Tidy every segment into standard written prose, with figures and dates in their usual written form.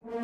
تلقت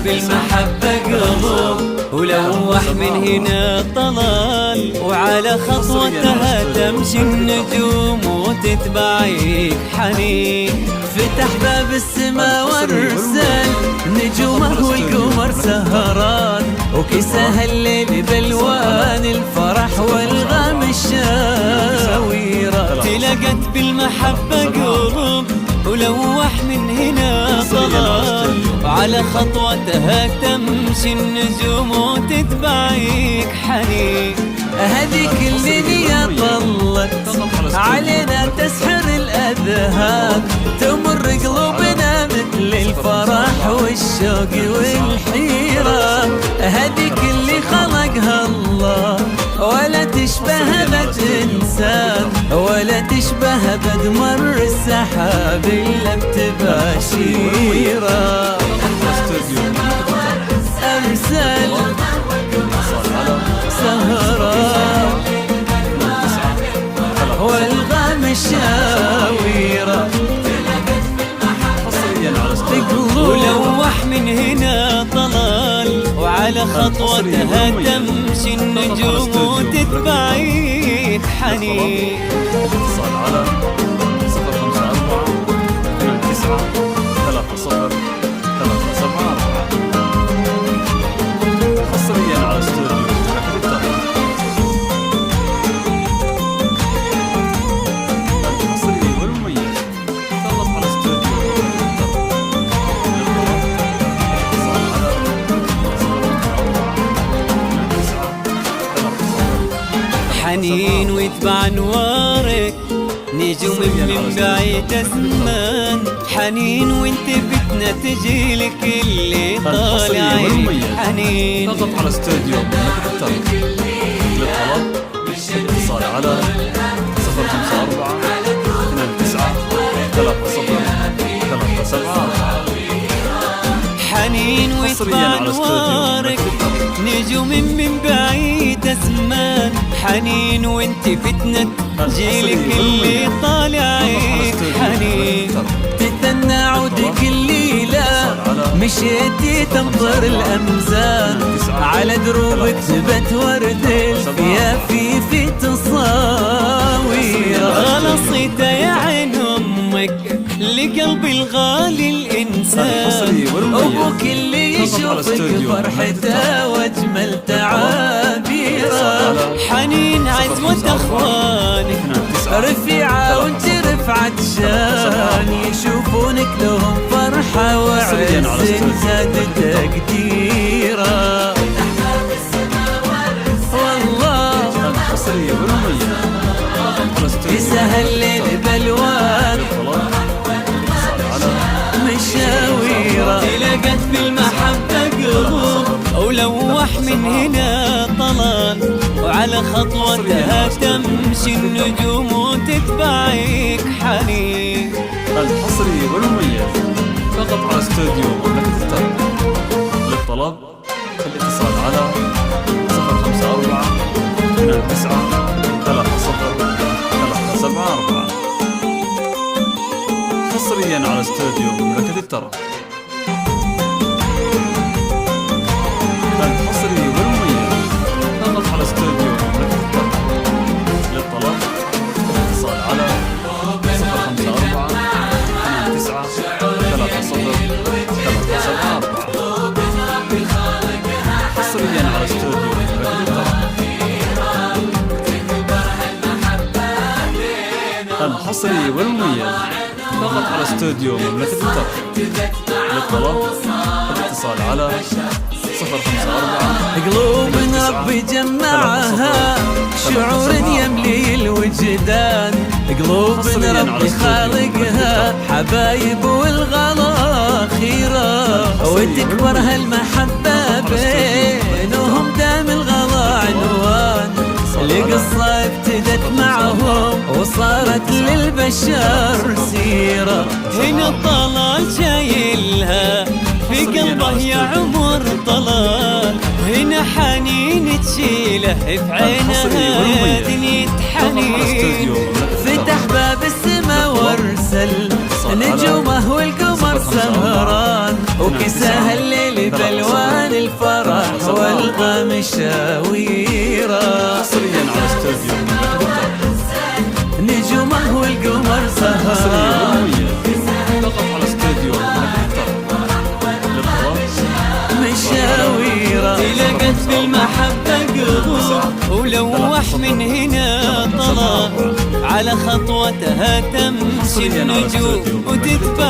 بالمحبة قلوب ولوح من هنا طلال، وعلى خطوتها تمشي النجوم وتتبعيك حنين. فتح باب السما وارسل نجومه والقمر سهران، وكساها الليل بالوان الفرح والغام الشاويرة. تلقت بالمحبة قلوب ولوح من هنا طلال، وعلى خطوتها تمشي النجوم وتتبعيك حنين. هذيك الليلة طلت علينا تسحر الأذهان، تمر قلوبنا مثل الفرح والشوق والحيرة. هذيك اللي خلقها الله ولا تشبه بد إنسان، ولا تشبه بد مر السحاب إلا بتباشيرة. أرسل سهرة والغام الشاويرة، ولوح من هنا طلال، وعلى خطوتها تمشي النجوم وتتبعيك حنين. اتصال على 054-29-303-744 حصريا على استوديو الحصري والمميز. تضغط على استوديو حنين ويتبع انوارك نجوم من بعيد زمان، حنين وانت بدنا تجيلك اللي طالعين حنين. تضغط على استوديو للطلب اتصال على 054-29-303-744 حنين ويتبع انوارك نجوم من بعيد زمان، حنين وانت فتنة جيلك اللي طالعيك حنين. تتنى عودك الليلة مشيتي تمطر الأمزان، على دروبك ثبت ورد الفيافي في تصاوير. غلصيت يا عين أمك لقلبي الغالي الإنسان، أبوك اللي يشوفك فرحته واجمل تعابيره. حنين عزوة أخوانك رفيعة وانت رفعت شان، يشوفونك لهم فرحة وعز زاد تقديره. والله يسهل الليل بالوان مشاويره. تلقت بالمحبة قلوب ولوح من هنا طلال، وعلى خطوتها تمشي النجوم وتتبعيك حنين. الحصري والمميز. فقط على استوديو مملكة الطرب. للطلب الاتصال على 054-29-303-744 حصريا على استوديو مملكة الطرب. الحصري والمميز. فقط على استوديو مملكة الطرب. للطلب الاتصال على 054-29-303-744 حصريا على استوديو مملكة الطرب. الحصري والمميز. فقط على استوديو مملكة الطرب. للطلب الاتصال على 054 قلوب ربي جمعها شعور يملي الوجدان، قلوب ربي خالقها حبايب والغلا خيرة، وتكبر هالمحبة بينهم دام الغلا عنوان، لقصة ابتدت معهم وصارت للبشر سيرة. هنا الطلال شايلها في قلبه يا عمر طلال، هنا حنين تشيله في عينها دنيا حنين، فتح باب السما وارسل نجومه والقمر سهران، وكساها الليل بالوان الفرح والغم شاويره، نجومه والقمر سهران مشاويره، تلقت بالمحبة قلوب ولوح من هنا طلع، على خطوتها تمشي النجوم وتتبع